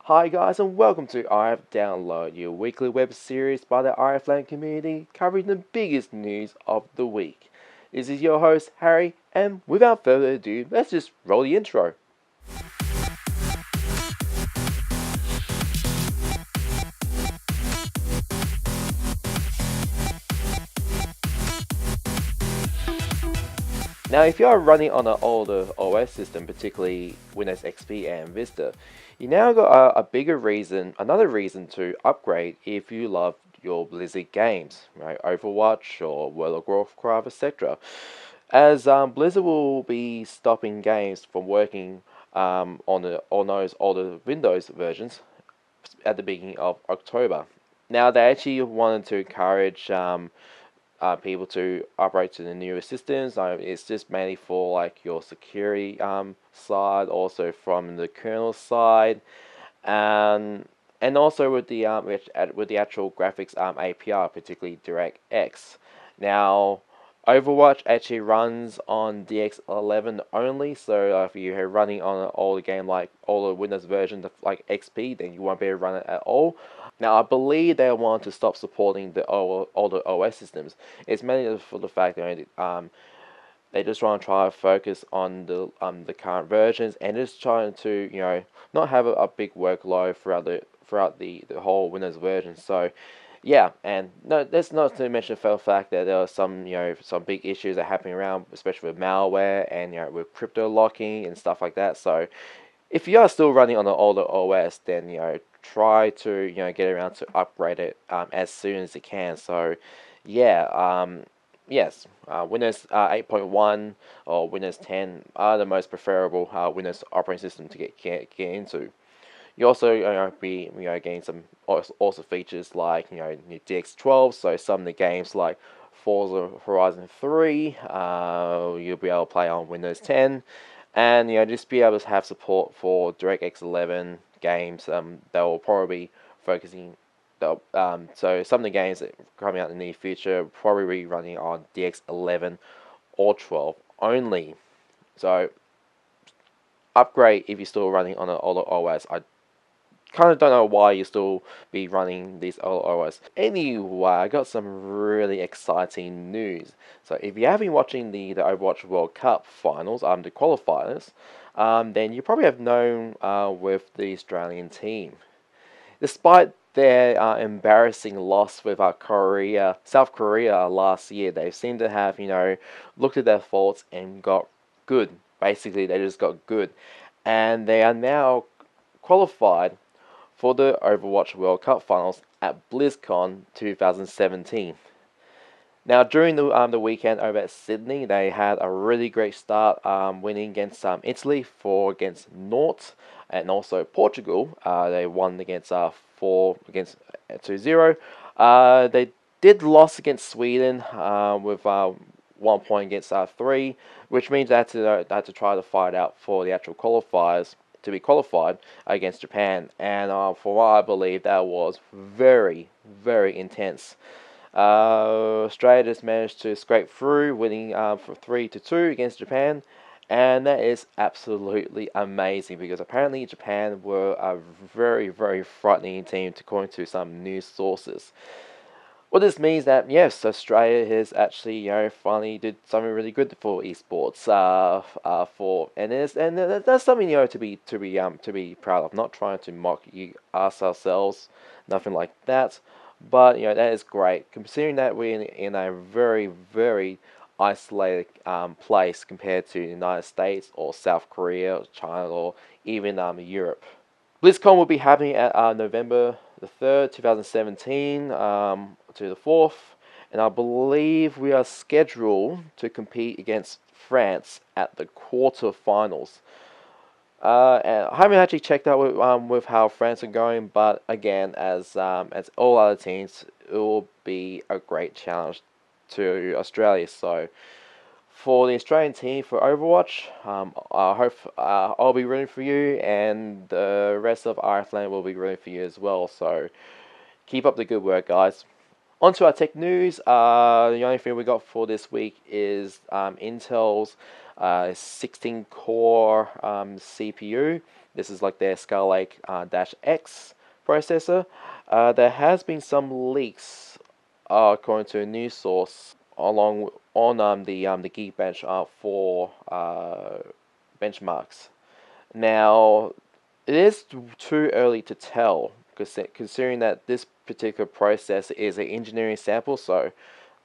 Hi guys and welcome to IF Download, your weekly web series by the Redflag community covering the biggest news of the week. This is your host Harry, and without further ado, let's just roll the intro. Now, if you are running on an older OS system, particularly Windows XP and Vista, you now got another reason to upgrade if you love your Blizzard games, right? Overwatch or World of Warcraft, etc. As Blizzard will be stopping games from working on those older Windows versions at the beginning of October. Now, they actually wanted to encourage people to upgrade to the newer systems. It's just mainly for like your security side, also from the kernel side, and also with the actual graphics API, particularly DirectX. Now, Overwatch actually runs on DX11 only, so if you're running on an older game like older Windows version of like XP, then you won't be able to run it at all. Now, I believe they want to stop supporting the older OS systems. It's mainly for the fact that they just want to try to focus on the current versions and just trying to not have a big workload throughout the whole Windows version. So yeah, and no, that's not to mention the fact that there are some big issues that are happening around, especially with malware and with crypto locking and stuff like that. So if you are still running on an older OS, then try to get around to upgrade it as soon as you can. So yeah, yes, Windows 8.1 or Windows 10 are the most preferable Windows operating system to get into. You also be getting some also features like new DX12. So some of the games like Forza Horizon 3, you'll be able to play on Windows 10, and just be able to have support for DirectX 11 games. They will probably be focusing. So some of the games that are coming out in the near future will probably be running on DX11 or 12 only. So upgrade if you're still running on an older OS. I kind of don't know why you still be running these older OS. Anyway, I got some really exciting news. So if you have been watching the Overwatch World Cup finals, the qualifiers, then you probably have known with the Australian team. Despite their embarrassing loss with South Korea last year, they seem to have looked at their faults and got good. Basically, they just got good, and they are now qualified for the Overwatch World Cup finals at BlizzCon 2017. Now, during the weekend over at Sydney, they had a really great start, winning against Italy against Naught, and also Portugal. They won against 2-0. They did loss against Sweden with 1 point against 3, which means they had to try to fight out for the actual qualifiers to be qualified against Japan, and for what I believe, that was very, very intense. Australia just managed to scrape through, winning for 3-2 against Japan, and that is absolutely amazing because apparently Japan were a very, very frightening team, according to some news sources. Well, this means that yes, Australia has actually finally did something really good for esports. That's something to be proud of. Not trying to mock ourselves, nothing like that. But that is great, considering that we're in a very, very isolated place compared to the United States or South Korea, or China, or even Europe. BlizzCon will be happening at November the 3rd, 2017 to the 4th, and I believe we are scheduled to compete against France at the quarterfinals. And I haven't actually checked out with how France are going, but again, as all other teams, it will be a great challenge to Australia. So for the Australian team for Overwatch, I hope I'll be rooting for you, and the rest of Ireland will be rooting for you as well. So keep up the good work, guys. On to our tech news. The only thing we got for this week is Intel's 16-core CPU. This is like their Skylake dash X processor. There has been some leaks, according to a news source, along on the Geekbench for benchmarks. Now, it is too early to tell, considering that this particular process is an engineering sample, so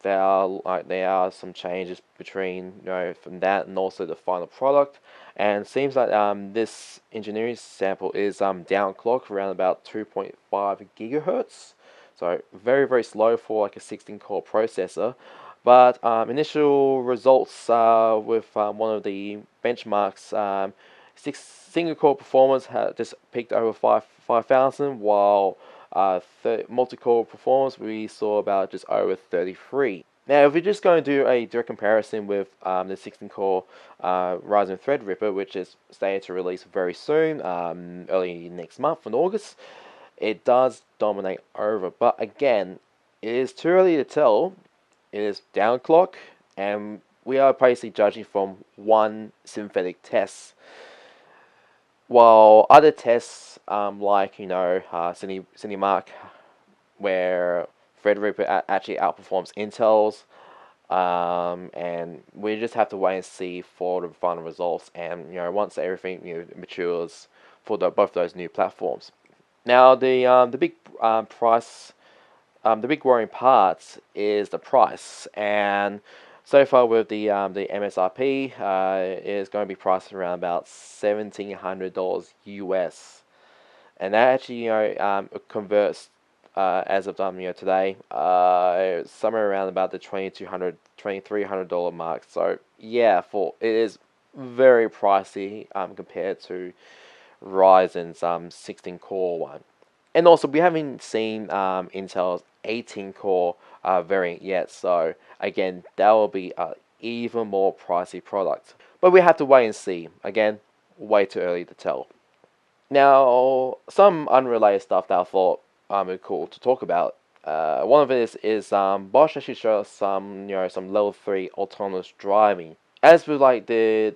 there are some changes between from that and also the final product, and it seems like this engineering sample is downclocked around about 2.5 gigahertz, so very slow for like a 16 core processor. But initial results with one of the benchmarks, single core performance had just peaked over 5,000, while multi-core performance we saw about just over 33. Now, if we're just going to do a direct comparison with the 16-core Ryzen Threadripper, which is slated to release very soon, early next month in August, it does dominate over. But again, it is too early to tell. It is downclock, and we are basically judging from one synthetic test. While other tests, like CineMark, where Threadripper actually outperforms Intel's, and we just have to wait and see for the final results. And once everything matures for both those new platforms. Now the big price, the big worrying part is the price, and so far with the MSRP is going to be priced around about $1,700 US, and that actually converts as of today somewhere around about the $2,300 mark. So yeah, it is very pricey compared to Ryzen's 16 core one. And also, we haven't seen Intel's 18 core variant yet, so again, that will be an even more pricey product. But we have to wait and see. Again, way too early to tell. Now, some unrelated stuff that I thought would be cool to talk about. One of it is Bosch actually showed us some level 3 autonomous driving. As with like the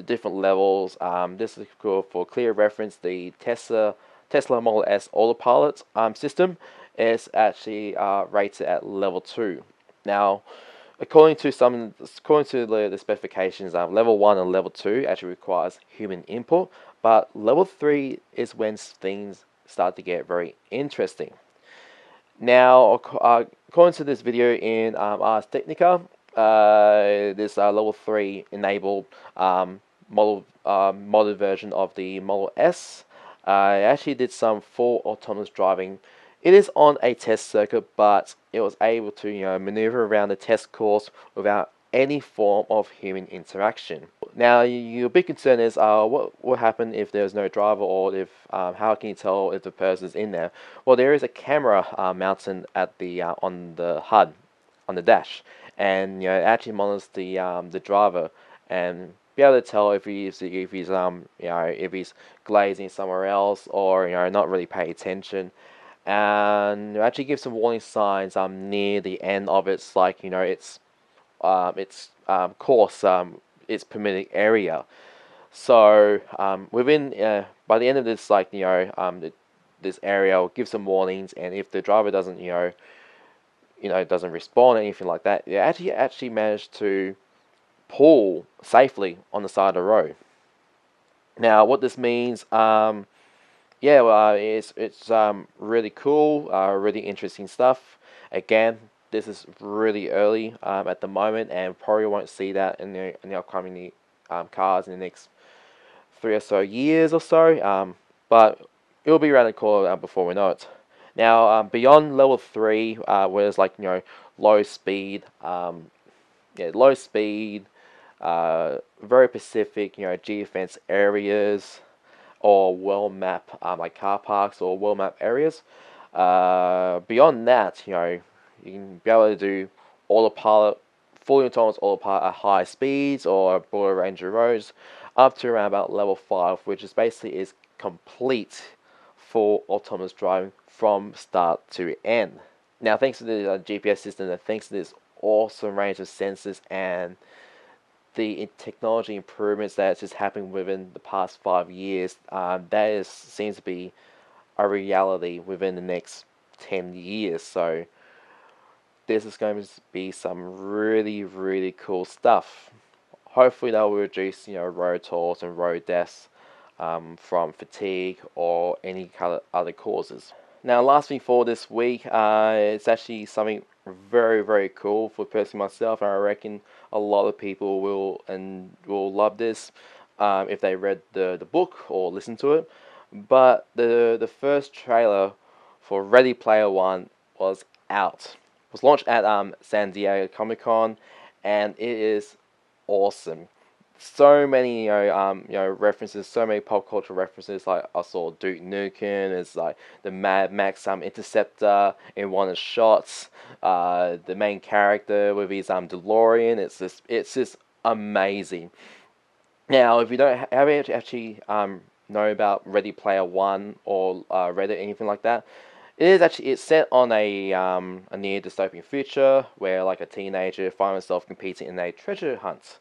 different levels, this is cool for clear reference. The Tesla Model S Autopilot system is actually rated at level 2. Now, according to the specifications, level 1 and level 2 actually requires human input, but level 3 is when things start to get very interesting. Now, according to this video in Ars Technica, this level 3 enabled modded version of the Model S. It actually did some full autonomous driving. It is on a test circuit, but it was able to maneuver around the test course without any form of human interaction. Now, your big concern is what will happen if there's no driver, or if how can you tell if the person's in there? Well, there is a camera mounted at the on the HUD, on the dash, and it actually monitors the driver and be able to tell if he's if he's glazing somewhere else, or not really paying attention, and actually give some warning signs near the end of its course, its permitted area. So within by the end of this this area will give some warnings, and if the driver doesn't doesn't respond or anything like that, it actually managed to pull safely on the side of the road. Now, what this means, it's really cool, really interesting stuff. Again, this is really early at the moment, and probably won't see that in the upcoming cars in the next 3 or so years or so. But it will be around the corner before we know it. Now, beyond level 3, where it's like low speed, very specific geofence areas, or well map like car parks or well map areas. Beyond that, you can be able to do autopilot, fully autonomous autopilot at high speeds or a broader range of roads, up to around about level 5, which is basically is complete full autonomous driving from start to end. Now, thanks to the GPS system, and thanks to this awesome range of sensors and the technology improvements that's just happened within the past 5 years, seems to be a reality within the next 10 years. So this is going to be some really, really cool stuff. Hopefully that will reduce, road tolls and road deaths from fatigue or any kind of other causes. Now, last thing for this week, it's actually something very, very cool for personally myself, and I reckon a lot of people will love this if they read the book or listen to it. But the first trailer for Ready Player One was out. It was launched at San Diego Comic Con, and it is awesome. So many references, so many pop culture references. Like I saw Duke Nukem, it's like the Mad Max Interceptor in one of the shots. The main character with his DeLorean. It's just amazing. Now, if you haven't actually know about Ready Player One or read it, anything like that, it's set on a near dystopian future where like a teenager finds himself competing in a treasure hunt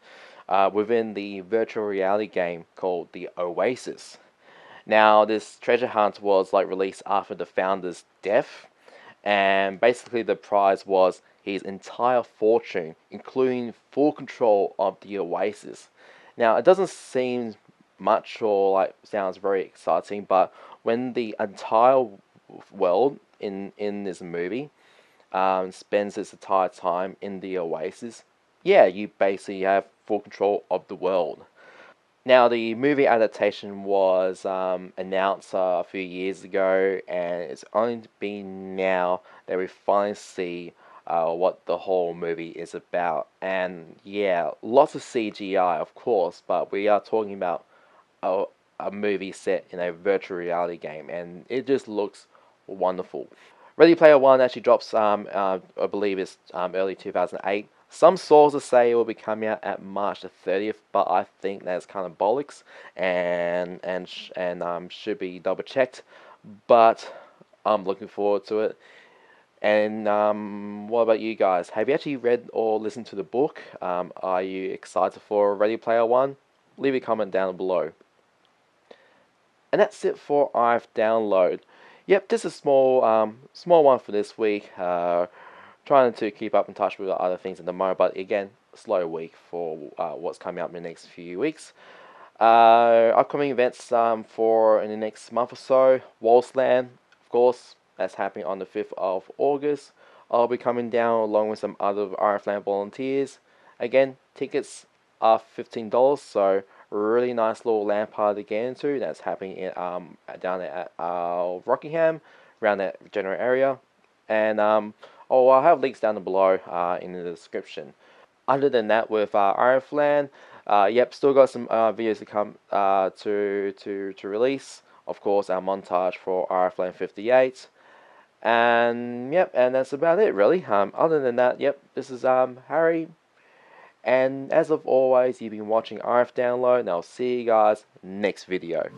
within the virtual reality game called the Oasis. Now, this treasure hunt was like released after the founder's death, and basically the prize was his entire fortune, including full control of the Oasis. Now, it doesn't seem much or like sounds very exciting, but when the entire world in this movie spends its entire time in the Oasis, yeah, you basically have full control of the world. Now, the movie adaptation was announced a few years ago, and it's only been now that we finally see what the whole movie is about. And yeah, lots of CGI, of course, but we are talking about a, a movie set in a virtual reality game, and it just looks wonderful. Ready Player One actually drops, I believe it's early 2008. Some sources say it will be coming out at March the 30th, but I think that's kind of bollocks and should be double checked. But I'm looking forward to it. And what about you guys? Have you actually read or listened to the book? Are you excited for Ready Player One? Leave a comment down below. And that's it for I've download. Yep, just a small one for this week. Trying to keep up in touch with other things in the moment, but again, slow week for what's coming up in the next few weeks. Upcoming events for in the next month or so. Wolslan, of course, that's happening on the 5th of August. I'll be coming down along with some other RFLAN volunteers. Again, tickets are $15, so really nice little LAN party to get into. That's happening down at Rockingham, around that general area. And I'll have links down below in the description. Other than that, with RFLAN, yep, still got some videos to come to release. Of course, our montage for RFLAN 58. And yep, and that's about it really. Other than that, yep, this is Harry. And as of always, you've been watching RF Download, and I'll see you guys next video.